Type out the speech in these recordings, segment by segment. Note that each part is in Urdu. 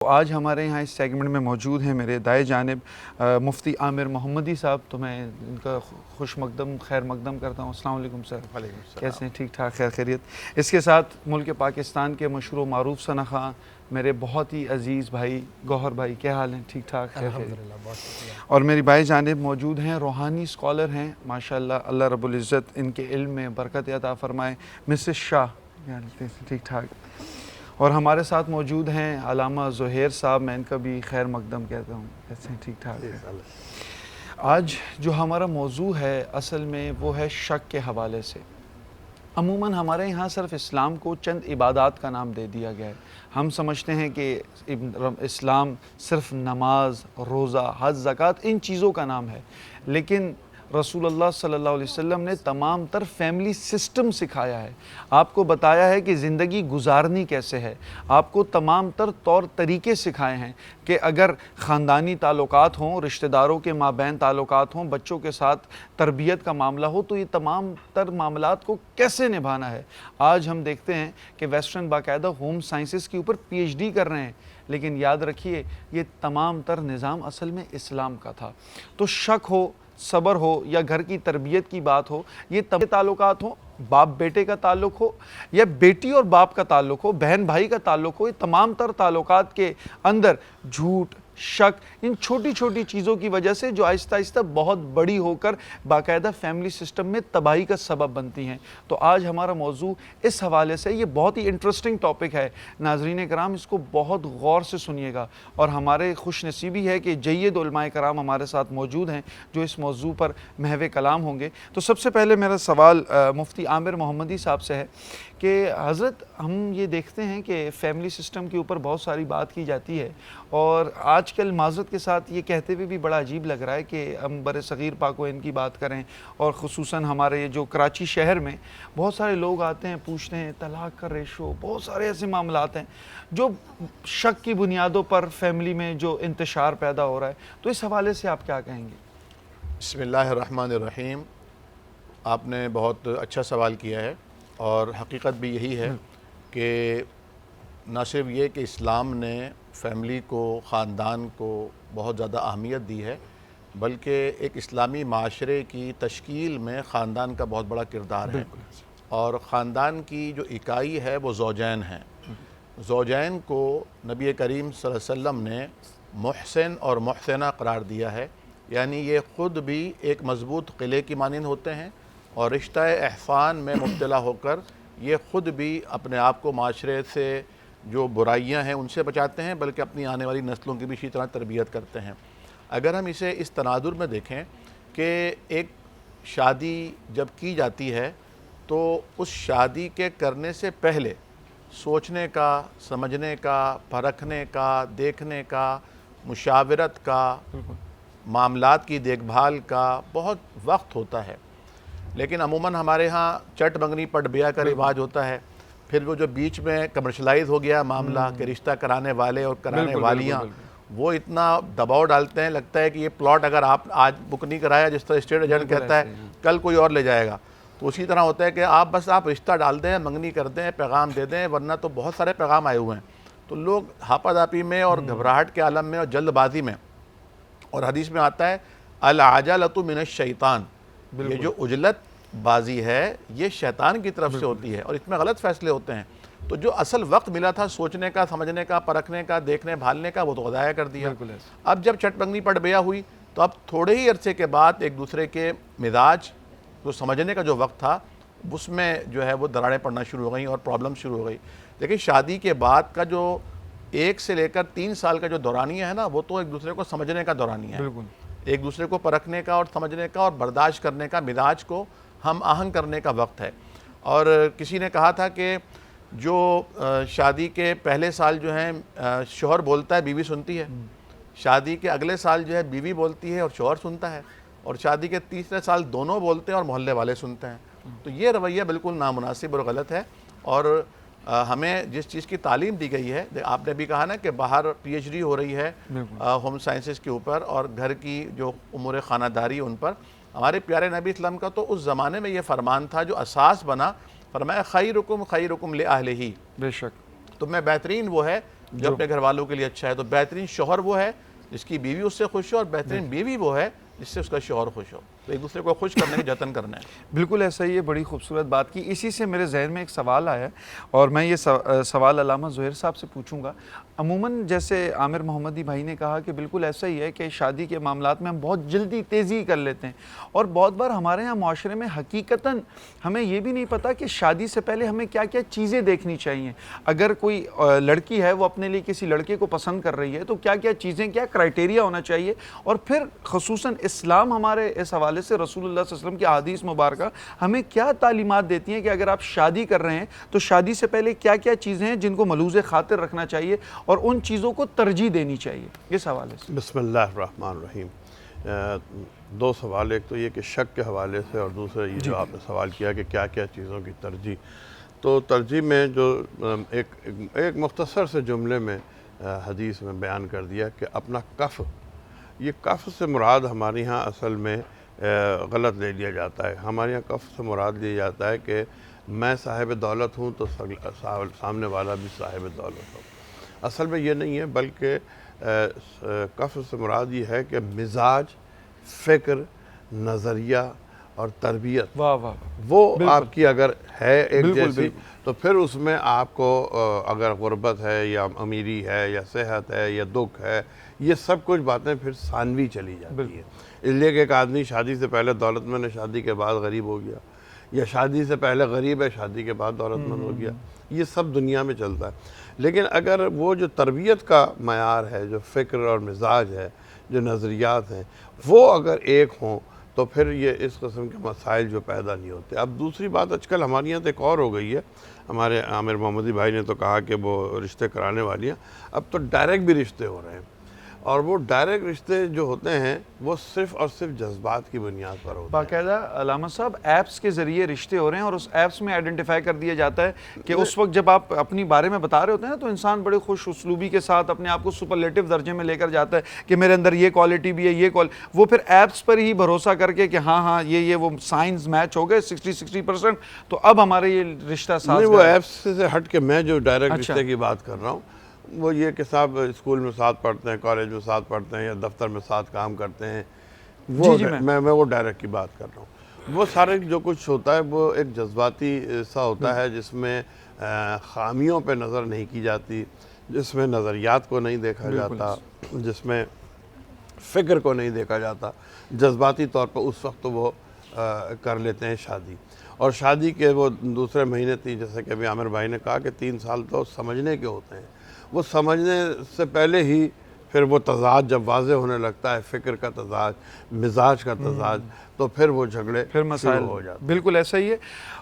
آج ہمارے یہاں اس سیگمنٹ میں موجود ہیں میرے دائیں جانب مفتی عامر محمدی صاحب. تو میں ان کا خوش مقدم خیر مقدم کرتا ہوں. السلام علیکم سر. وعلیکم السلام. کیسے ہیں؟ ٹھیک ٹھاک خیر خیریت. اس کے ساتھ ملک پاکستان کے مشہور و معروف ثنا خواں میرے بہت ہی عزیز بھائی گوہر بھائی، کیا حال ہیں؟ ٹھیک ٹھاک خیر خیریت. الحمدللہ بہت شکریہ. اور میری بائیں جانب موجود ہیں روحانی اسکالر ہیں ماشاءاللہ، اللہ رب العزت ان کے علم میں برکت عطا فرمائے، مسز شاہ. ٹھیک ٹھاک. اور ہمارے ساتھ موجود ہیں علامہ زہیر صاحب، میں ان کا بھی خیر مقدم کہتا ہوں. کیسے ہیں؟ ٹھیک ٹھاک ہے. آج جو ہمارا موضوع ہے اصل میں وہ ہے شک کے حوالے سے. عموماً ہمارے یہاں صرف اسلام کو چند عبادات کا نام دے دیا گیا ہے. ہم سمجھتے ہیں کہ اسلام صرف نماز، روزہ، حج، زکوٰۃ ان چیزوں کا نام ہے، لیکن رسول اللہ صلی اللہ علیہ وسلم نے تمام تر فیملی سسٹم سکھایا ہے. آپ کو بتایا ہے کہ زندگی گزارنی کیسے ہے. آپ کو تمام تر طور طریقے سکھائے ہیں کہ اگر خاندانی تعلقات ہوں، رشتہ داروں کے مابین تعلقات ہوں، بچوں کے ساتھ تربیت کا معاملہ ہو، تو یہ تمام تر معاملات کو کیسے نبھانا ہے. آج ہم دیکھتے ہیں کہ ویسٹرن باقاعدہ ہوم سائنسز کے اوپر پی ایچ ڈی کر رہے ہیں، لیکن یاد رکھیے یہ تمام تر نظام اصل میں اسلام کا تھا. تو شک ہو، صبر ہو یا گھر کی تربیت کی بات ہو، یہ تمام تعلقات ہوں، باپ بیٹے کا تعلق ہو یا بیٹی اور باپ کا تعلق ہو، بہن بھائی کا تعلق ہو، یہ تمام تر تعلقات کے اندر جھوٹ، شک، ان چھوٹی چھوٹی چیزوں کی وجہ سے جو آہستہ آہستہ بہت بڑی ہو کر باقاعدہ فیملی سسٹم میں تباہی کا سبب بنتی ہیں. تو آج ہمارا موضوع اس حوالے سے، یہ بہت ہی انٹرسٹنگ ٹاپک ہے. ناظرین کرام اس کو بہت غور سے سنیے گا، اور ہمارے خوش نصیبی ہے کہ جید علماء کرام ہمارے ساتھ موجود ہیں جو اس موضوع پر محو کلام ہوں گے. تو سب سے پہلے میرا سوال مفتی عامر محمدی صاحب سے ہے کہ حضرت ہم یہ دیکھتے ہیں کہ فیملی سسٹم کے اوپر بہت ساری بات کی جاتی ہے، اور آج کل معذرت کے ساتھ یہ کہتے ہوئے بھی بڑا عجیب لگ رہا ہے کہ ہم بر صغیر پاک و ہند کی بات کریں، اور خصوصاً ہمارے جو کراچی شہر میں بہت سارے لوگ آتے ہیں پوچھتے ہیں طلاق کا ریشو، بہت سارے ایسے معاملات ہیں جو شک کی بنیادوں پر فیملی میں جو انتشار پیدا ہو رہا ہے. تو اس حوالے سے آپ کیا کہیں گے؟ بسم اللہ الرحمن الرحیم. آپ نے بہت اچھا سوال کیا ہے، اور حقیقت بھی یہی ہے کہ نہ صرف یہ کہ اسلام نے فیملی کو، خاندان کو بہت زیادہ اہمیت دی ہے، بلکہ ایک اسلامی معاشرے کی تشکیل میں خاندان کا بہت بڑا کردار ہے. اور خاندان کی جو اکائی ہے وہ زوجین ہیں. زوجین کو نبی کریم صلی اللہ علیہ وسلم نے محسن اور محسنہ قرار دیا ہے، یعنی یہ خود بھی ایک مضبوط قلعے کی مانند ہوتے ہیں، اور رشتہ احسان میں مبتلا ہو کر یہ خود بھی اپنے آپ کو معاشرے سے جو برائیاں ہیں ان سے بچاتے ہیں، بلکہ اپنی آنے والی نسلوں کی بھی اسی طرح تربیت کرتے ہیں. اگر ہم اسے اس تناظر میں دیکھیں کہ ایک شادی جب کی جاتی ہے تو اس شادی کے کرنے سے پہلے سوچنے کا، سمجھنے کا، پرکھنے کا، دیکھنے کا، مشاورت کا، معاملات کی دیکھ بھال کا بہت وقت ہوتا ہے. لیکن عموماً ہمارے ہاں چٹ منگنی پٹ بیاہ کا رواج ہوتا ہے. پھر وہ جو بیچ میں کمرشلائز ہو گیا معاملہ کہ رشتہ کرانے والے اور کرانے والیاں وہ اتنا دباؤ ڈالتے ہیں، لگتا ہے کہ یہ پلاٹ اگر آپ آج بک نہیں کرایا، جس طرح اسٹیٹ ایجنٹ کہتا ہے کل کوئی اور لے جائے گا، تو اسی طرح ہوتا ہے کہ آپ رشتہ ڈال دیں، منگنی کر دیں، پیغام دے دیں، ورنہ تو بہت سارے پیغام آئے ہوئے ہیں. تو لوگ ہاپا داپی میں اور گھبراہٹ کے عالم میں اور جلد بازی میں، اور حدیث میں آتا ہے العجلۃ من الشیطان، یہ جو عجلت بازی ہے یہ شیطان کی طرف سے ہوتی ہے، اور اس میں غلط فیصلے ہوتے ہیں. تو جو اصل وقت ملا تھا سوچنے کا، سمجھنے کا، پرکھنے کا، دیکھنے بھالنے کا، وہ تو ضائع کر دیا. اب جب چٹ منگنی پٹ بیاہ ہوئی تو اب تھوڑے ہی عرصے کے بعد ایک دوسرے کے مزاج کو سمجھنے کا جو وقت تھا اس میں جو ہے وہ دراڑیں پڑنا شروع ہو گئیں اور پرابلم شروع ہو گئی. لیکن شادی کے بعد کا جو 1 سے لے کر 3 سال کا جو دورانیہ ہے نا، وہ تو ایک دوسرے کو سمجھنے کا دورانیہ ہے، ایک دوسرے کو پرکھنے کا اور سمجھنے کا اور برداشت کرنے کا، مزاج کو ہم آہنگ کرنے کا وقت ہے. اور کسی نے کہا تھا کہ جو شادی کے پہلے سال جو ہیں شوہر بولتا ہے، بیوی سنتی ہے. شادی کے اگلے سال جو ہے بیوی بولتی ہے اور شوہر سنتا ہے. اور شادی کے تیسرے سال دونوں بولتے ہیں اور محلے والے سنتے ہیں. تو یہ رویہ بالکل نامناسب اور غلط ہے. اور ہمیں جس چیز کی تعلیم دی گئی ہے، آپ نے بھی کہا نا کہ باہر پی ایچ ڈی ہو رہی ہے ہوم سائنسز کے اوپر، اور گھر کی جو امور خانہ داری ان پر. ہمارے پیارے نبی اسلام کا تو اس زمانے میں یہ فرمان تھا جو اساس بنا، فرمایا خیرکم خیرکم لأہلہ، بے شک تم میں بہترین وہ ہے جو اپنے گھر والوں کے لیے اچھا ہے. تو بہترین شوہر وہ ہے جس کی بیوی اس سے خوش ہو, اور بہترین بیوی وہ ہے جس سے اس کا شوہر خوش ہو. تو ایک دوسرے کو خوش کرنے کا جتن کرنا ہے. بالکل ایسا ہی ہے, بڑی خوبصورت بات کی. اسی سے میرے ذہن میں ایک سوال آیا ہے اور میں یہ سوال علامہ زہیر صاحب سے پوچھوں گا. عموماً جیسے عامر محمدی بھائی نے کہا کہ بالکل ایسا ہی ہے کہ شادی کے معاملات میں ہم بہت جلدی تیزی کر لیتے ہیں, اور بہت بار ہمارے ہاں معاشرے میں حقیقتاً ہمیں یہ بھی نہیں پتہ کہ شادی سے پہلے ہمیں کیا کیا چیزیں دیکھنی چاہیے. اگر کوئی لڑکی ہے وہ اپنے لیے کسی لڑکے کو پسند کر رہی ہے تو کیا کیا چیزیں, کیا کرائٹیریا ہونا چاہیے, اور پھر خصوصاً اسلام ہمارے اس حوالے سے رسول اللہ صلی اللہ علیہ وسلم کی احادیث مبارکہ ہمیں کیا تعلیمات دیتی ہیں کہ اگر آپ شادی کر رہے ہیں تو شادی سے پہلے کیا کیا چیزیں ہیں جن کو ملحوظ خاطر رکھنا چاہیے اور ان چیزوں کو ترجیح دینی چاہیے. اس حوالے سے بسم اللہ الرحمن الرحیم. دو سوال, ایک تو یہ کہ شک کے حوالے سے, اور دوسرا یہ جو آپ نے سوال کیا کہ کیا کیا چیزوں کی ترجیح. تو ترجیح میں جو ایک مختصر سے جملے میں حدیث میں بیان کر دیا کہ اپنا کف, یہ کف سے مراد ہمارے ہاں اصل میں غلط لے لیا جاتا ہے. ہمارے یہاں کف سے مراد لیا جاتا ہے کہ میں صاحب دولت ہوں تو سامنے والا بھی صاحب دولت ہو. اصل میں یہ نہیں ہے, بلکہ کف سے مراد یہ ہے کہ مزاج, فکر, نظریہ اور تربیت, واہ واہ, وہ آپ کی اگر ہے ایک جیسی, تو پھر اس میں آپ کو اگر غربت ہے یا امیری ہے یا صحت ہے یا دکھ ہے, یہ سب کچھ باتیں پھر ثانوی چلی جاتی ہیں. اس لیے کہ ایک آدمی شادی سے پہلے دولت مند ہے, شادی کے بعد غریب ہو گیا, یا شادی سے پہلے غریب ہے, شادی کے بعد دولت مند ہو گیا. یہ سب دنیا میں چلتا ہے. لیکن اگر وہ جو تربیت کا معیار ہے, جو فکر اور مزاج ہے, جو نظریات ہیں, وہ اگر ایک ہوں تو پھر یہ اس قسم کے مسائل جو پیدا نہیں ہوتے. اب دوسری بات آج کل ہمارے یہاں تو ایک اور ہو گئی ہے. ہمارے عامر محمدی بھائی نے تو کہا کہ وہ رشتے کرانے والی ہیں, اب تو ڈائریکٹ بھی رشتے ہو رہے ہیں, اور وہ ڈائریکٹ رشتے جو ہوتے ہیں وہ صرف اور صرف جذبات کی بنیاد پر ہوتے ہیں. باقاعدہ علامہ صاحب ایپس کے ذریعے رشتے ہو رہے ہیں, اور اس ایپس میں آئیڈینٹیفائی کر دیا جاتا ہے کہ اس وقت جب آپ اپنی بارے میں بتا رہے ہوتے ہیں نا تو انسان بڑے خوش اسلوبی کے ساتھ اپنے آپ کو سپرلیٹو درجے میں لے کر جاتا ہے کہ میرے اندر یہ کوالٹی بھی ہے, یہ وہ پھر ایپس پر ہی بھروسہ کر کے کہ ہاں یہ وہ سائنس میچ ہو گئے 60% تو اب ہمارے یہ رشتہ ساز. وہ ایپس سے ہٹ کے میں جو ڈائریکٹ رشتے کی بات کر رہا ہوں وہ یہ کہ صاحب اسکول میں ساتھ پڑھتے ہیں, کالج میں ساتھ پڑھتے ہیں, یا دفتر میں ساتھ کام کرتے ہیں, وہ میں وہ ڈائریکٹ کی بات کر رہا ہوں. وہ سارے جو کچھ ہوتا ہے وہ ایک جذباتی سا ہوتا ہے, جس میں خامیوں پہ نظر نہیں کی جاتی, جس میں نظریات کو نہیں دیکھا جاتا, جس میں فکر کو نہیں دیکھا جاتا. جذباتی طور پر اس وقت وہ کر لیتے ہیں شادی, اور شادی کے وہ دوسرے مہینے جیسے کہ ابھی عامر بھائی نے کہا کہ 3 سال تو سمجھنے کے ہوتے ہیں. وہ سمجھنے سے پہلے ہی پھر وہ تضاد جب واضح ہونے لگتا ہے, فکر کا تضاد, مزاج کا تضاد, تو پھر وہ جھگڑے مسائل ہو جاتے ہیں. بالکل ایسا ہی ہے.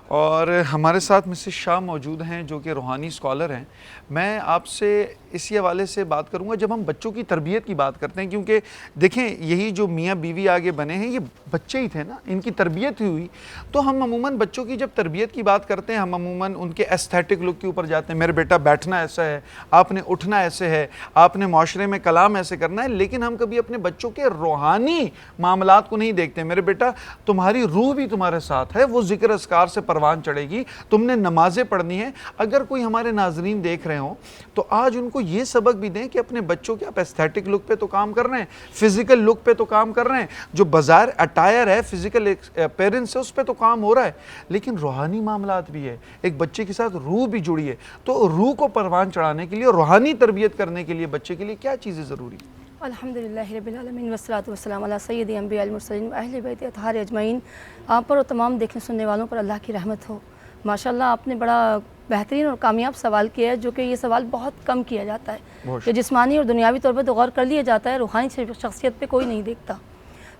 اور ہمارے ساتھ مسز شاہ موجود ہیں جو کہ روحانی اسکالر ہیں. میں آپ سے اسی حوالے سے بات کروں گا جب ہم بچوں کی تربیت کی بات کرتے ہیں, کیونکہ دیکھیں یہی جو میاں بیوی آگے بنے ہیں یہ بچے ہی تھے نا, ان کی تربیت ہی ہوئی. تو ہم عموماً بچوں کی جب تربیت کی بات کرتے ہیں ہم عموماً ان کے ایستھیٹک لک کے اوپر جاتے ہیں. میرے بیٹا بیٹھنا ایسا ہے, آپ نے اٹھنا ایسے ہے, آپ نے معاشرے میں کلام ایسے کرنا ہے, لیکن ہم کبھی اپنے بچوں کے روحانی معاملات کو نہیں دیکھتے. میرے بیٹا تمہاری روح بھی تمہارے ساتھ ہے, وہ ذکر اذکار سے پروان چڑھے گی, تم نے نمازیں پڑھنی ہیں. اگر کوئی ہمارے ناظرین دیکھ رہے ہوں تو آج ان کو یہ سبق بھی دیں کہ اپنے بچوں کے آپ ایستھیٹک لک پہ تو کام کر رہے ہیں, فزیکل لک پہ تو کام کر رہے ہیں, جو بظاہر اٹائر ہے, فزیکل اپیرنس ہے, اس پہ تو کام ہو رہا ہے, لیکن روحانی معاملات بھی ہے. ایک بچے کے ساتھ روح بھی جڑی ہے. تو روح کو پروان چڑھانے کے لیے, روحانی تربیت کرنے کے لیے بچے کے لیے کیا چیزیں ضروری ہیں؟ الحمدللہ رب العالمین والصلاۃ والسلام علی سید انبیاء المرسلین اہل بیت اطہار اجمعین. آپ پر اور تمام دیکھنے سننے والوں پر اللہ کی رحمت ہو. ماشاءاللہ آپ نے بڑا بہترین اور کامیاب سوال کیا ہے, جو کہ یہ سوال بہت کم کیا جاتا ہے, کہ جسمانی اور دنیاوی طور پر تو غور کر لیا جاتا ہے, روحانی شخصیت پہ کوئی نہیں دیکھتا.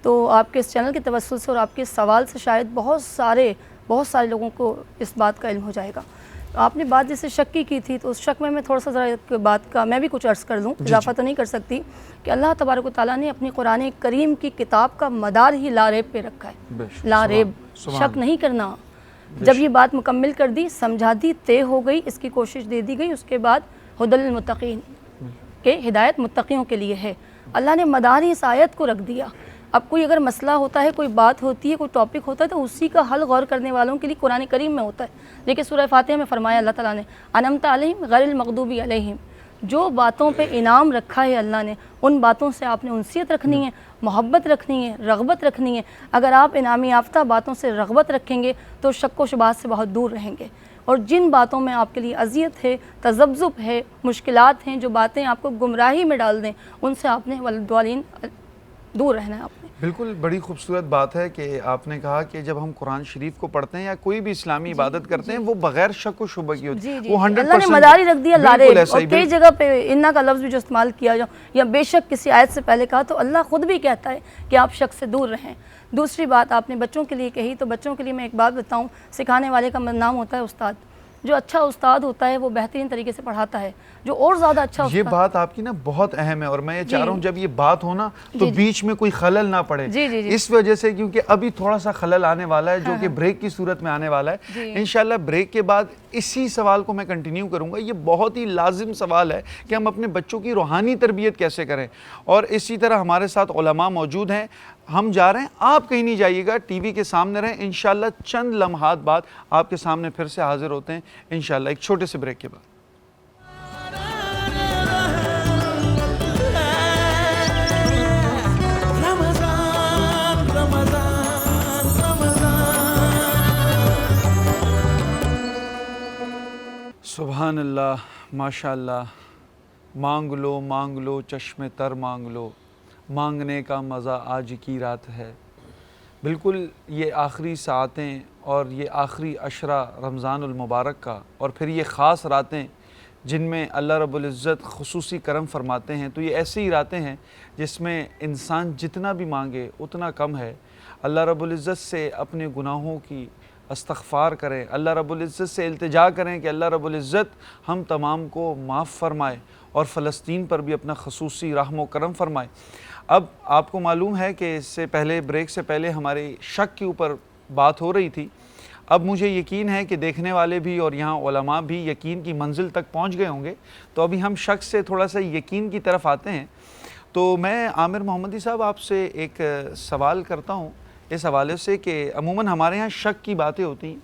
تو آپ کے اس چینل کے توسل سے اور آپ کے اس سوال سے شاید بہت سارے لوگوں کو اس بات کا علم ہو جائے گا. آپ نے بات جیسے شک کی تھی, تو اس شک میں تھوڑا سا ذرا ایک بات کا میں بھی کچھ عرض کر لوں, اضافہ تو نہیں کر سکتی, کہ اللہ تبارک و تعالیٰ نے اپنی قرآن کریم کی کتاب کا مدار ہی لا ریب پہ رکھا ہے. لا ریب, شک نہیں کرنا. جب یہ بات مکمل کر دی, سمجھا دی, طے ہو گئی, اس کی کوشش دے دی گئی, اس کے بعد ہدی للمتقین, کہ ہدایت متقیوں کے لیے ہے. اللہ نے مدار ہی اس آیت کو رکھ دیا. اب کوئی اگر مسئلہ ہوتا ہے, کوئی بات ہوتی ہے, کوئی ٹاپک ہوتا ہے, تو اسی کا حل غور کرنے والوں کے لیے قرآن کریم میں ہوتا ہے. لیکن سورہ فاتحہ میں فرمایا اللہ تعالیٰ نے انعمت علیہم غیر المغضوب علیہم, جو باتوں پہ انعام رکھا ہے اللہ نے، ان باتوں سے آپ نے انسیت رکھنی ہے، محبت رکھنی ہے، رغبت رکھنی ہے۔ اگر آپ انعامی یافتہ باتوں سے رغبت رکھیں گے تو شک و شبہات سے بہت دور رہیں گے، اور جن باتوں میں آپ کے لیے اذیت ہے، تذبذب ہے، مشکلات ہیں، جو باتیں آپ کو گمراہی میں ڈال دیں، ان سے آپ نے والدین دور رہنا ہے آپ نے۔ بالکل بڑی خوبصورت بات ہے کہ آپ نے کہا کہ جب ہم قرآن شریف کو پڑھتے ہیں یا کوئی بھی اسلامی عبادت کرتے ہیں وہ بغیر شک و شبہ کی ہوتی ہے، وہ 100% اللہ نے مداری رکھ دیا لارے، بالکل ایسا اور ہی کئی جگہ پہ انا کا لفظ بھی جو استعمال کیا جاؤ یا بے شک کسی آیت سے پہلے کہا تو اللہ خود بھی کہتا ہے کہ آپ شک سے دور رہیں۔ دوسری بات آپ نے بچوں کے لیے کہی، تو بچوں کے لیے میں ایک بات بتاؤں، سکھانے والے کا نام ہوتا ہے استاد۔ جو اچھا استاد ہوتا ہے وہ بہترین طریقے سے پڑھاتا ہے، جو اور زیادہ اچھا یہ استاد بات آپ کی نا بہت اہم ہے، اور میں یہ چاہ رہا ہوں جب یہ بات ہو نا تو بیچ میں کوئی خلل نہ پڑے، اس وجہ سے کیونکہ ابھی تھوڑا سا خلل آنے والا ہے جو کہ بریک کی صورت میں آنے والا ہے۔ انشاءاللہ بریک کے بعد اسی سوال کو میں کنٹینیو کروں گا۔ یہ بہت ہی لازم سوال ہے کہ ہم اپنے بچوں کی روحانی تربیت کیسے کریں، اور اسی طرح ہمارے ساتھ علماء موجود ہیں۔ ہم جا رہے ہیں، آپ کہیں نہیں جائیے گا، ٹی وی کے سامنے رہیں، انشاءاللہ چند لمحات بعد آپ کے سامنے پھر سے حاضر ہوتے ہیں انشاءاللہ ایک چھوٹے سے بریک کے بعد۔ سبحان اللہ، ماشاءاللہ، مانگ لو چشم تر مانگ لو، مانگنے کا مزہ آج کی رات ہے۔ بالکل یہ آخری ساعتیں اور یہ آخری عشرہ رمضان المبارک کا، اور پھر یہ خاص راتیں جن میں اللہ رب العزت خصوصی کرم فرماتے ہیں، تو یہ ایسی ہی راتیں ہیں جس میں انسان جتنا بھی مانگے اتنا کم ہے۔ اللہ رب العزت سے اپنے گناہوں کی استغفار کریں، اللہ رب العزت سے التجا کریں کہ اللہ رب العزت ہم تمام کو معاف فرمائے اور فلسطین پر بھی اپنا خصوصی رحم و کرم فرمائے۔ اب آپ کو معلوم ہے کہ اس سے پہلے بریک سے پہلے ہماری شک کے اوپر بات ہو رہی تھی، اب مجھے یقین ہے کہ دیکھنے والے بھی اور یہاں علماء بھی یقین کی منزل تک پہنچ گئے ہوں گے، تو ابھی ہم شک سے تھوڑا سا یقین کی طرف آتے ہیں۔ تو میں عامر محمدی صاحب آپ سے ایک سوال کرتا ہوں اس حوالے سے کہ عموماً ہمارے ہاں شک کی باتیں ہوتی ہیں،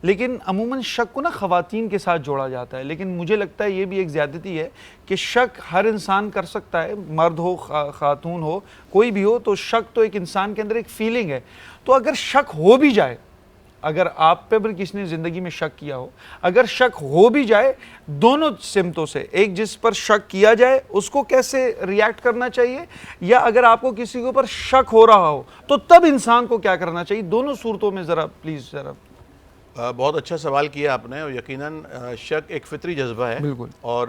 لیکن عموماً شک کو نا خواتین کے ساتھ جوڑا جاتا ہے، لیکن مجھے لگتا ہے یہ بھی ایک زیادتی ہے کہ شک ہر انسان کر سکتا ہے، مرد ہو خاتون ہو کوئی بھی ہو، تو شک تو ایک انسان کے اندر ایک فیلنگ ہے۔ تو اگر شک ہو بھی جائے، اگر آپ پہ بھی کسی نے زندگی میں شک کیا ہو، اگر شک ہو بھی جائے دونوں سمتوں سے، ایک جس پر شک کیا جائے اس کو کیسے ریاکٹ کرنا چاہیے، یا اگر آپ کو کسی کے اوپر شک ہو رہا ہو تو تب انسان کو کیا کرنا چاہیے، دونوں صورتوں میں ذرا پلیز ذرا۔ بہت اچھا سوال کیا آپ نے، اور یقیناً شک ایک فطری جذبہ ہے، بالکل، اور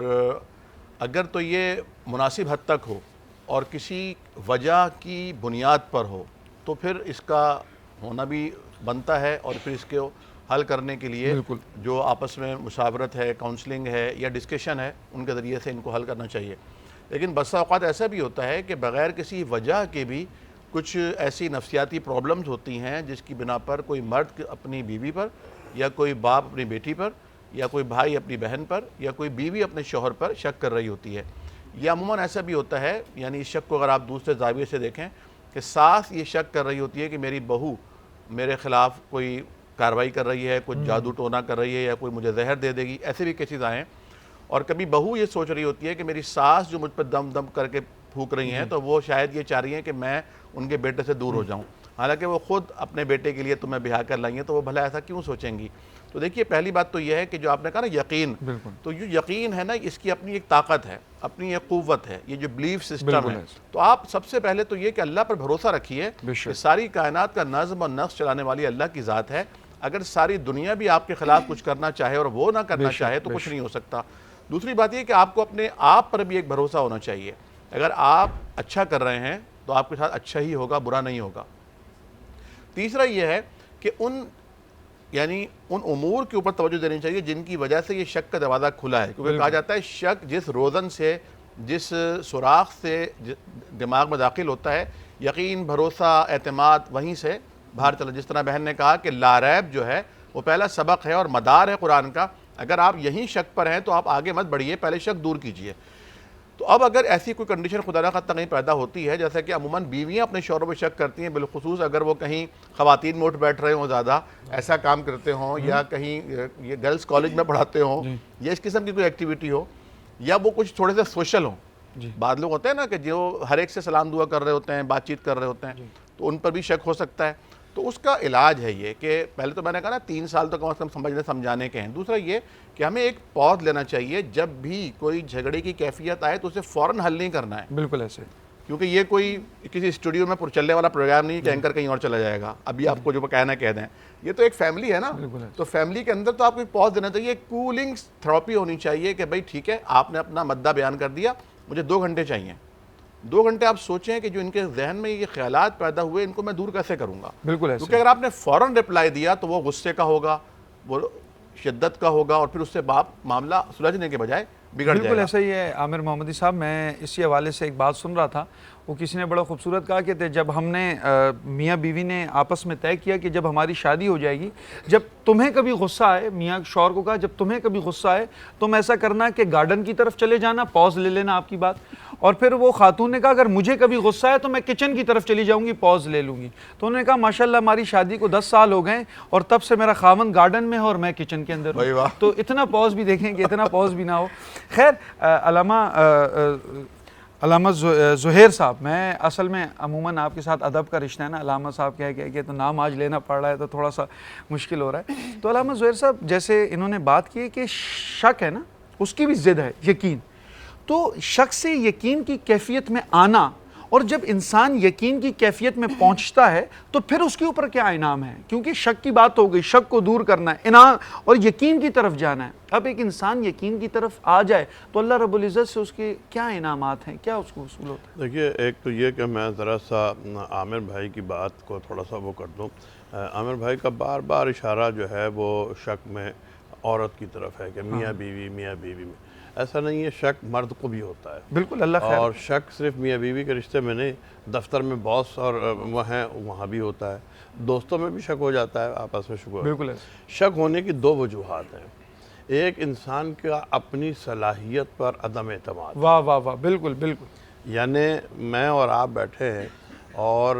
اگر تو یہ مناسب حد تک ہو اور کسی وجہ کی بنیاد پر ہو تو پھر اس کا ہونا بھی بنتا ہے، اور پھر اس کو حل کرنے کے لیے جو آپس میں مشاورت ہے، کاؤنسلنگ ہے یا ڈسکشن ہے، ان کے ذریعے سے ان کو حل کرنا چاہیے۔ لیکن بسا اوقات ایسا بھی ہوتا ہے کہ بغیر کسی وجہ کے بھی کچھ ایسی نفسیاتی پرابلمز ہوتی ہیں جس کی بنا پر کوئی مرد اپنی بیوی پر، یا کوئی باپ اپنی بیٹی پر، یا کوئی بھائی اپنی بہن پر، یا کوئی بیوی اپنے شوہر پر شک کر رہی ہوتی ہے۔ یا عموماً ایسا بھی ہوتا ہے، یعنی اس شک کو اگر آپ دوسرے زاویے سے دیکھیں کہ ساس یہ شک کر رہی ہوتی ہے کہ میری بہو میرے خلاف کوئی کارروائی کر رہی ہے، کچھ جادو ٹونا کر رہی ہے، یا کوئی مجھے زہر دے دے گی، ایسے بھی کیسز آئے ہیں۔ اور کبھی بہو یہ سوچ رہی ہوتی ہے کہ میری ساس جو مجھ پر دم دم کر کے پھونک رہی ہیں تو وہ شاید یہ چاہ رہی ہیں کہ میں ان کے بیٹے سے دور ہو جاؤں، حالانکہ وہ خود اپنے بیٹے کے لیے تمہیں بیاہ کر لائی ہیں، تو وہ بھلا ایسا کیوں سوچیں گی؟ تو دیکھیے پہلی بات تو یہ ہے کہ جو آپ نے کہا نا یقین، تو یہ یقین ہے نا، اس کی اپنی ایک طاقت ہے، اپنی ایک قوت ہے، یہ جو بلیف سسٹم ہے۔ تو آپ سب سے پہلے تو یہ کہ اللہ پر بھروسہ رکھیے کہ ساری کائنات کا نظم اور نقش چلانے والی اللہ کی ذات ہے۔ اگر ساری دنیا بھی آپ کے خلاف کچھ کرنا چاہے اور وہ نہ کرنا چاہے تو کچھ نہیں ہو سکتا۔ دوسری بات یہ کہ آپ کو اپنے آپ پر بھی ایک بھروسہ ہونا چاہیے، اگر آپ اچھا کر رہے ہیں تو آپ کے ساتھ اچھا ہی ہوگا، برا نہیں ہوگا۔ تیسرا یہ ہے کہ ان امور کے اوپر توجہ دینی چاہیے جن کی وجہ سے یہ شک کا دروازہ کھلا ہے، کیونکہ کہا جاتا ہے شک جس روزن سے، جس سوراخ سے دماغ میں داخل ہوتا ہے، یقین، بھروسہ، اعتماد وہیں سے باہر چلا۔ جس طرح بہن نے کہا کہ لا ریب جو ہے وہ پہلا سبق ہے اور مدار ہے قرآن کا، اگر آپ یہیں شک پر ہیں تو آپ آگے مت بڑھیے، پہلے شک دور کیجئے۔ تو اب اگر ایسی کوئی کنڈیشن خدا نہ خواستہ کہیں پیدا ہوتی ہے، جیسا کہ عموماً بیویاں اپنے شوہروں پہ شک کرتی ہیں، بالخصوص اگر وہ کہیں خواتین میں اٹھ بیٹھ رہے ہوں، زیادہ ایسا کام کرتے ہوں، یا کہیں یہ گرلز کالج میں پڑھاتے ہوں، یا اس قسم کی کوئی ایکٹیویٹی ہو، یا وہ کچھ تھوڑے سے سوشل ہوں. جی. بعض لوگ ہوتے ہیں نا کہ جو ہر ایک سے سلام دعا کر رہے ہوتے ہیں, بات چیت کر رہے ہوتے ہیں, تو ان پر بھی شک ہو سکتا ہے. تو اس کا علاج ہے یہ کہ پہلے تو میں نے کہا نا 3 سال تو کم از کم سمجھانے کے ہیں. دوسرا یہ کہ ہمیں ایک پاز لینا چاہیے, جب بھی کوئی جھگڑے کی کیفیت آئے تو اسے فوراً حل نہیں کرنا ہے, بالکل ایسے, کیونکہ یہ کوئی کسی اسٹوڈیو میں چلنے والا پروگرام نہیں کہ اینکر کہیں اور چلا جائے گا, ابھی آپ کو جو کہنا کہہ دیں. یہ تو ایک فیملی ہے نا, تو فیملی کے اندر تو آپ کو ایک پاز دینا چاہیے, ایک کولنگ تھراپی ہونی چاہیے کہ بھائی ٹھیک ہے آپ نے اپنا مدعا بیان کر دیا, مجھے 2 گھنٹے چاہیے. 2 گھنٹے آپ سوچیں کہ جو ان کے ذہن میں یہ خیالات پیدا ہوئے ان کو میں دور کیسے کروں گا. بالکل ایسے, کیونکہ اگر آپ نے فوراً رپلائی دیا تو وہ غصے کا ہوگا, وہ شدت کا ہوگا, اور پھر اس سے معاملہ سلجھنے کے بجائے بگڑ جائے گا. بالکل ایسا ہی ہے عامر محمدی صاحب. میں اسی حوالے سے ایک بات سن رہا تھا, وہ کسی نے بڑا خوبصورت کہا کہ جب ہم نے میاں بیوی نے آپس میں طے کیا کہ جب ہماری شادی ہو جائے گی, جب تمہیں کبھی غصہ آئے, میاں شوہر کو کہا جب تمہیں کبھی غصہ آئے تم ایسا کرنا کہ گارڈن کی طرف چلے جانا, پاز لے لینا آپ کی بات. اور پھر وہ خاتون نے کہا اگر مجھے کبھی غصہ ہے تو میں کچن کی طرف چلی جاؤں گی, پاز لے لوں گی. تو انہوں نے کہا ماشاءاللہ ہماری شادی کو 10 سال ہو گئے اور تب سے میرا خاوند گارڈن میں ہے اور میں کچن کے اندر ہوں. تو اتنا پاز بھی دیکھیں کہ اتنا پاز بھی نہ ہو. خیر, علامہ زہیر صاحب, میں اصل میں عموماً آپ کے ساتھ ادب کا رشتہ ہے نا, علامہ صاحب کہہ کے تو نام آج لینا پڑ رہا ہے تو تھوڑا سا مشکل ہو رہا ہے. تو علامہ زہیر صاحب جیسے انہوں نے بات کی کہ شک ہے نا, اس کی بھی ضد ہے یقین. تو شک سے یقین کی کیفیت میں آنا, اور جب انسان یقین کی کیفیت میں پہنچتا ہے تو پھر اس کے اوپر کیا انعام ہے, کیونکہ شک کی بات ہو گئی, شک کو دور کرنا ہے, انعام اور یقین کی طرف جانا ہے. اب ایک انسان یقین کی طرف آ جائے تو اللہ رب العزت سے اس کے کیا انعامات ہیں, کیا اس کو حصول ہوتا ہے؟ دیکھیے, ایک تو یہ کہ میں ذرا سا عامر بھائی کی بات کو تھوڑا سا وہ کر دوں. عامر بھائی کا بار بار اشارہ جو ہے وہ شک میں عورت کی طرف ہے کہ میاں بیوی میں. ایسا نہیں ہے, شک مرد کو بھی ہوتا ہے. بالکل, اللہ خیر. اور شک صرف میاں بیوی کے رشتے میں نہیں, دفتر میں باس اور وہ ہیں وہاں بھی ہوتا ہے, دوستوں میں بھی شک ہو جاتا ہے, آپس میں شک ہو جاتا ہے. بالکل ایسے. شک ہونے کی 2 وجوہات ہیں. ایک انسان کا اپنی صلاحیت پر عدم اعتماد. واہ واہ واہ, بالکل بالکل. یعنی میں اور آپ بیٹھے ہیں اور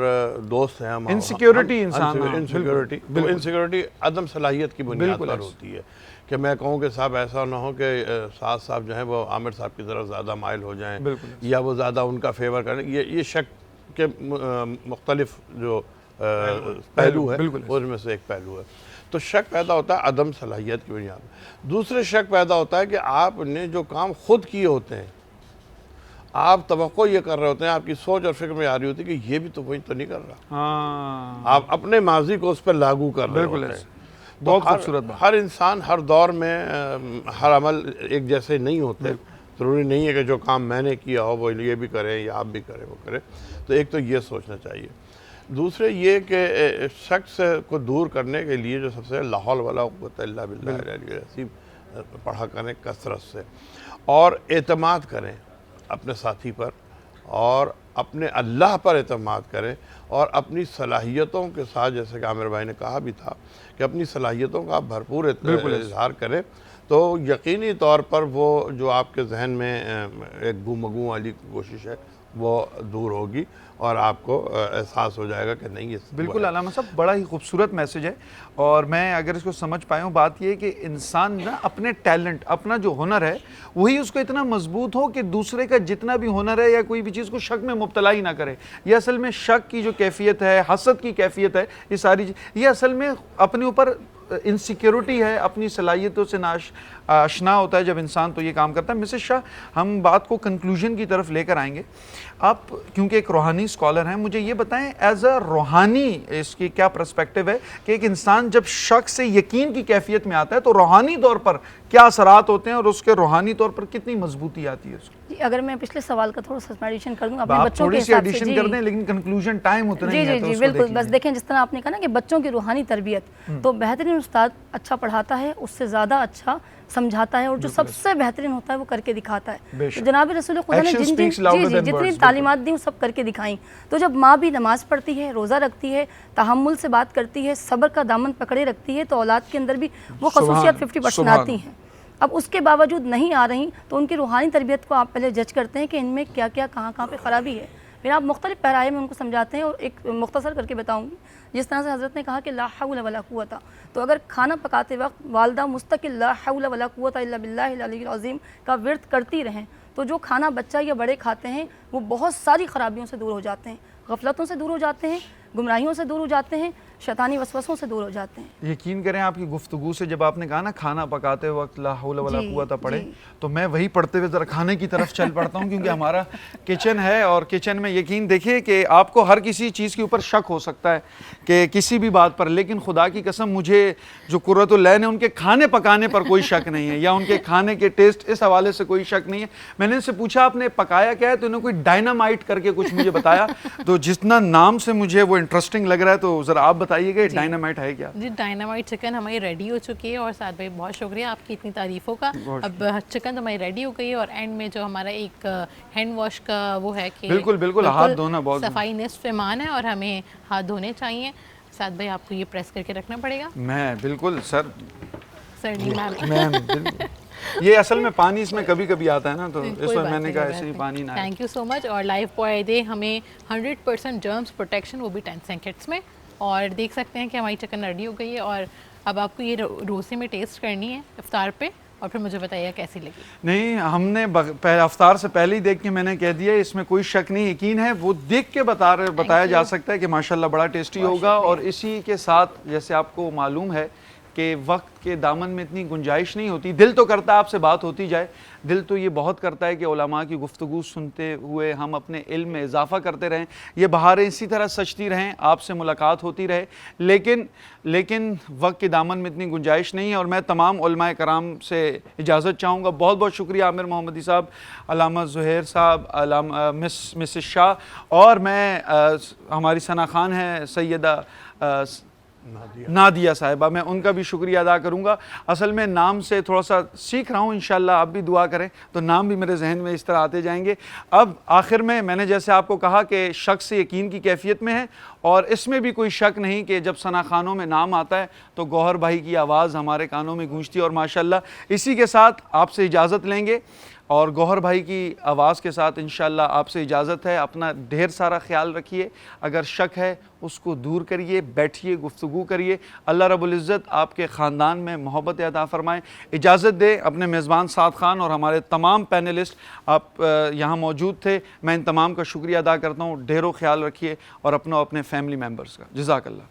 دوست ہیں, ہم انسیکیورٹی انسان, انسیکیورٹی عدم صلاحیت کی بنیاد پر ہوتی ہے کہ میں کہوں کہ صاحب ایسا نہ ہو کہ سعد صاحب جو ہیں وہ عامر صاحب کی طرف زیادہ مائل ہو جائیں, یا وہ زیادہ ان کا فیور کریں. یہ شک کے مختلف جو پہلو ہے ان میں سے ایک پہلو ہے. تو شک پیدا ہوتا ہے عدم صلاحیت کی بنیاد پر. دوسرے شک پیدا ہوتا ہے کہ آپ نے جو کام خود کیے ہوتے ہیں, آپ توقع یہ کر رہے ہوتے ہیں, آپ کی سوچ اور فکر میں آ رہی ہوتی ہے کہ یہ بھی تو وہی تو نہیں کر رہا. آپ اپنے ماضی کو اس پر لاگو کر رہے ہوتے ہیں. بہت خوبصورت بات. ہر انسان ہر دور میں ہر عمل ایک جیسے نہیں ہوتے. ضروری نہیں ہے کہ جو کام میں نے کیا ہو وہ یہ بھی کریں یا آپ بھی کریں, وہ کریں. تو ایک تو یہ سوچنا چاہیے. دوسرے یہ کہ شخص کو دور کرنے کے لیے جو سب سے لا حول ولا قوت الا باللہ العلی العظیم پڑھا کریں کثرت سے, اور اعتماد کریں اپنے ساتھی پر, اور اپنے اللہ پر اعتماد کریں, اور اپنی صلاحیتوں کے ساتھ, جیسے کہ عامر بھائی نے کہا بھی تھا کہ اپنی صلاحیتوں کا آپ بھرپور اظہار کریں, تو یقینی طور پر وہ جو آپ کے ذہن میں ایک گو مگو والی کوشش ہے وہ دور ہوگی, اور آپ کو احساس ہو جائے گا کہ نہیں. بالکل علامہ صاحب, بڑا ہی خوبصورت میسج ہے. اور میں اگر اس کو سمجھ پایا ہوں, بات یہ ہے کہ انسان نا اپنے ٹیلنٹ, اپنا جو ہنر ہے وہی اس کو اتنا مضبوط ہو کہ دوسرے کا جتنا بھی ہنر ہے یا کوئی بھی چیز کو شک میں مبتلا ہی نہ کرے. یہ اصل میں شک کی جو کیفیت ہے, حسد کی کیفیت ہے, یہ ساری یہ اصل میں اپنے اوپر انسیکیورٹی ہے, اپنی صلاحیتوں سے آشنا ہوتا ہے جب انسان تو یہ کام کرتا ہے. مسز شاہ, ہم بات کو کنکلوژن کی طرف لے کر آئیں گے. آپ کیونکہ ایک روحانی اسکالر ہیں, مجھے یہ بتائیں ایز اے روحانی اس کی کیا پرسپیکٹیو ہے کہ ایک انسان جب شک سے یقین کی کیفیت میں آتا ہے تو روحانی طور پر کیا اثرات ہوتے ہیں, اور اس کے روحانی طور پر کتنی مضبوطی آتی ہے اس کو؟ جی, اگر میں پچھلے سوال کا تھوڑا سا ایڈیشن کر دوں اپنے بچوں کے حساب سے. ایڈیشن کر دیں, لیکن کنکلوژن ٹائم اتنا ہی ہے. جی بالکل. بس دیکھیں جس طرح آپ نے کہا نا کہ بچوں کی روحانی تربیت, تو بہترین استاد اچھا پڑھاتا ہے, اس سے زیادہ اچھا سمجھاتا ہے, اور جو سب سے بہترین ہوتا ہے وہ کر کے دکھاتا ہے. جناب رسول خدا نے جتنی تعلیمات دی وہ سب کر کے دکھائیں. تو جب ماں بھی نماز پڑھتی ہے, روزہ رکھتی ہے, تحمل سے بات کرتی ہے, صبر کا دامن پکڑے رکھتی ہے, تو اولاد کے اندر بھی وہ خصوصیات 50% آتی ہیں. اب اس کے باوجود نہیں آ رہی تو ان کی روحانی تربیت کو آپ پہلے جج کرتے ہیں کہ ان میں کیا کیا کہاں کہاں پہ خرابی ہے. پھر آپ مختلف پیرائے میں ان کو سمجھاتے ہیں، اور ایک مختصر کر کے بتاؤں گی، جس طرح سے حضرت نے کہا کہ لا حول ولا قوت، تو اگر کھانا پکاتے وقت والدہ مستقل لا حول ولا قوت الا باللہ العلی العظیم کا ورد کرتی رہیں، تو جو کھانا بچہ یا بڑے کھاتے ہیں وہ بہت ساری خرابیوں سے دور ہو جاتے ہیں، غفلتوں سے دور ہو جاتے ہیں، گمراہیوں سے دور ہو جاتے ہیں، شیطانی وسوسوں سے دور ہو جاتے ہیں۔ یقین کریں آپ کی گفتگو سے جب آپ نے کہا نا کھانا پکاتے وقت لا حول ولا جی، قوت پڑھے، جی۔ تو میں وہی پڑھتے ہوئے ذرا کھانے کی طرف چل پڑتا ہوں، کیونکہ ہمارا کچن ہے، اور کچن میں یقین دیکھیے کہ آپ کو ہر کسی چیز کے اوپر شک ہو سکتا ہے کہ کسی بھی بات پر، لیکن خدا کی قسم مجھے جو قرۃ العین ہے ان کے کھانے پکانے پر کوئی شک نہیں ہے، یا ان کے کھانے کے ٹیسٹ اس حوالے سے کوئی شک نہیں ہے۔ میں نے ان سے پوچھا آپ نے پکایا کیا ہے، تو انہوں نے کوئی ڈائنامائٹ کر کے کچھ مجھے بتایا، تو جتنا نام سے مجھے وہ انٹرسٹنگ لگ رہا ہے، تو ذرا آپ بتائیے کہ ڈائنامائٹ ہے کیا؟ جی ڈائنامائٹ چکن ہماری ریڈی ہو چکی ہے، اور سعد بھائی بہت شکریہ آپ کی اتنی تعریفوں کا۔ اب چکن تو ہماری ریڈی ہو گئی ہے، اور اینڈ میں جو ہمارا ایک ہینڈ واش کا وہ ہے کہ بالکل ہاتھ دھونا بہت صفائی نصف ایمان ہے، اور ہمیں ہاتھ دھونے چاہیے۔ سعد بھائی آپ کو یہ پریس کر کے رکھنا پڑے گا۔ میں بالکل سر میم یہ اصل میں پانی اس میں کبھی کبھی آتا ہے نا، تو اس میں میں نے کہا ایسے ہی پانی نہ تھینک یو سو مچ۔ اور لائف بوائے دے ہمیں 100% جرمز پروٹیکشن، وہ بھی 10 سیکنڈس میں، اور دیکھ سکتے ہیں کہ ہماری چکن ریڈی ہو گئی ہے، اور اب آپ کو یہ روزے میں ٹیسٹ کرنی ہے افطار پہ، اور پھر مجھے بتائیے کیسی لگی۔ نہیں، ہم نے افطار سے پہلے ہی دیکھ کے میں نے کہہ دیا، اس میں کوئی شک نہیں، یقین ہے وہ دیکھ کے بتایا جا سکتا ہے کہ ماشاءاللہ بڑا ٹیسٹی ہوگا۔ اور اسی کے ساتھ جیسے آپ کو معلوم ہے کہ وقت کے دامن میں اتنی گنجائش نہیں ہوتی، دل تو کرتا ہے آپ سے بات ہوتی جائے، دل تو یہ بہت کرتا ہے کہ علماء کی گفتگو سنتے ہوئے ہم اپنے علم میں اضافہ کرتے رہیں، یہ بہاریں اسی طرح سجتی رہیں، آپ سے ملاقات ہوتی رہے، لیکن وقت کے دامن میں اتنی گنجائش نہیں ہے۔ اور میں تمام علماء کرام سے اجازت چاہوں گا۔ بہت بہت شکریہ عامر محمدی صاحب، علامہ زہیر صاحب، مسز شاہ، اور میں ہماری ثنا خان ہیں سیدہ نادیہ صاحبہ، میں ان کا بھی شکریہ ادا کروں گا۔ اصل میں نام سے تھوڑا سا سیکھ رہا ہوں، انشاءاللہ آپ بھی دعا کریں تو نام بھی میرے ذہن میں اس طرح آتے جائیں گے۔ اب آخر میں نے جیسے آپ کو کہا کہ شک سے یقین کی کیفیت میں ہے، اور اس میں بھی کوئی شک نہیں کہ جب ثنا خانوں میں نام آتا ہے تو گوہر بھائی کی آواز ہمارے کانوں میں گونجتی ہے، اور ماشاءاللہ اسی کے ساتھ آپ سے اجازت لیں گے، اور گوہر بھائی کی آواز کے ساتھ انشاءاللہ آپ سے اجازت ہے۔ اپنا ڈھیر سارا خیال رکھیے، اگر شک ہے اس کو دور کریے، بیٹھیے، گفتگو کریے، اللہ رب العزت آپ کے خاندان میں محبت عطا فرمائے۔ اجازت دے اپنے میزبان سعد خان اور ہمارے تمام پینلسٹ آپ یہاں موجود تھے، میں ان تمام کا شکریہ ادا کرتا ہوں۔ ڈھیروں خیال رکھیے، اور اپنے فیملی ممبرس کا۔ جزاک اللہ۔